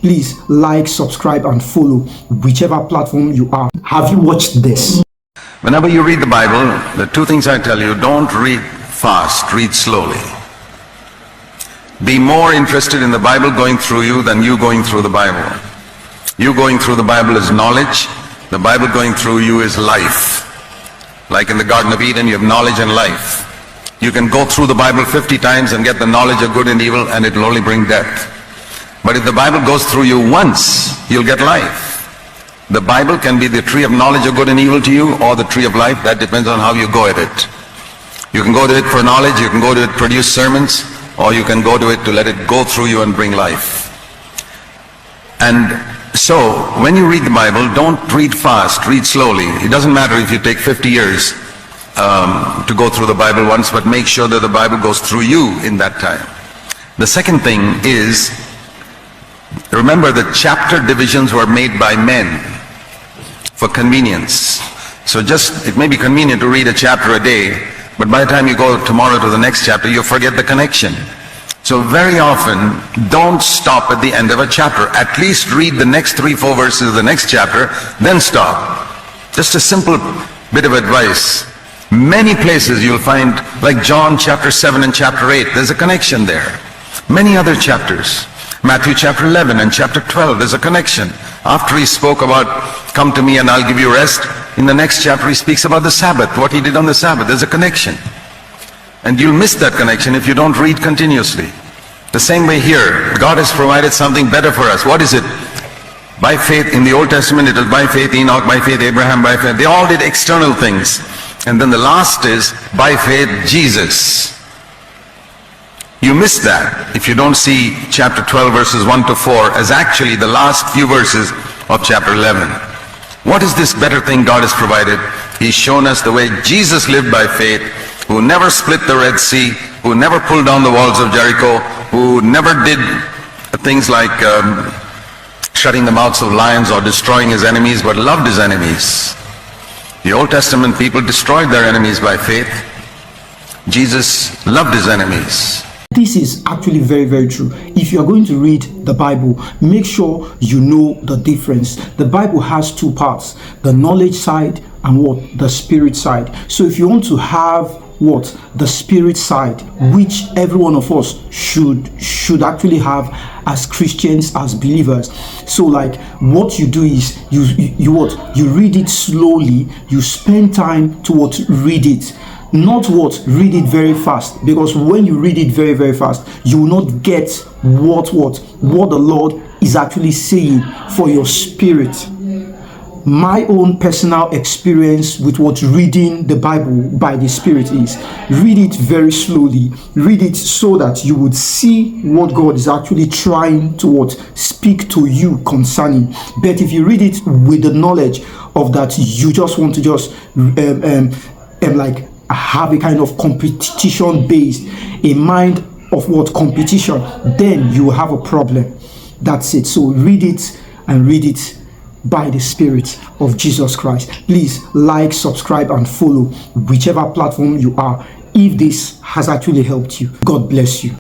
Please like, subscribe, and follow whichever platform you are. Have you watched this? Whenever you read the Bible, the two things I tell you: don't read fast, read slowly. Be more interested in the Bible going through you than you going through the Bible. You going through the Bible is knowledge. The Bible going through you is life. Like in the Garden of Eden, you have knowledge and life. You can go through the Bible 50 times and get the knowledge of good and evil, and it will only bring death. But if the Bible goes through you once, you'll get life. The Bible can be the tree of knowledge of good and evil to you, or the tree of life. That depends on how you go at it. You can go to it for knowledge, you can go to it to produce sermons, or you can go to it to let it go through you and bring life. And so, when you read the Bible, don't read fast, read slowly. It doesn't matter if you take 50 years to go through the Bible once, but make sure that the Bible goes through you in that time. The second thing is, remember that chapter divisions were made by men for convenience. So it may be convenient to read a chapter a day, but by the time you go tomorrow to the next chapter, you forget the connection. So very often, don't stop at the end of a chapter. At least read the next 3-4 verses of the next chapter, then stop. Just a simple bit of advice. Many places you'll find, like John chapter 7 and chapter 8, there's a connection there. Many other chapters. Matthew chapter 11 and chapter 12, there's a connection. After he spoke about, come to me and I'll give you rest, in the next chapter he speaks about the Sabbath, what he did on the Sabbath. There's a connection. And you'll miss that connection if you don't read continuously. The same way here, God has provided something better for us. What is it? By faith, in the Old Testament it was by faith Enoch, by faith Abraham, by faith. They all did external things. And then the last is, by faith Jesus. You miss that if you don't see chapter 12 verses 1 to 4 as actually the last few verses of chapter 11. What is this better thing God has provided? He's shown us the way Jesus lived by faith, who never split the Red Sea, who never pulled down the walls of Jericho, who never did things like shutting the mouths of lions or destroying his enemies, but loved his enemies. The Old Testament people destroyed their enemies by faith. Jesus loved his enemies. This is actually very, very true. If you are going to read the Bible, make sure you know the difference. The Bible has two parts, the knowledge side and the spirit side. So if you want to have the spirit side, which every one of us should actually have as Christians, as believers. So like what you do is you read it slowly, you spend time to read it. Not read it very fast, because when you read it very, very fast, you will not get what the Lord is actually saying for your spirit. My own personal experience with reading the Bible by the Spirit is, read it very slowly, read it so that you would see what God is actually trying to speak to you concerning. But if you read it with the knowledge of that you just want to like have a kind of competition based, a mind of competition, then you will have a problem. That's it. So read it, and read it by the Spirit of Jesus Christ. Please like, subscribe, and follow whichever platform you are, if this has actually helped you. God bless you.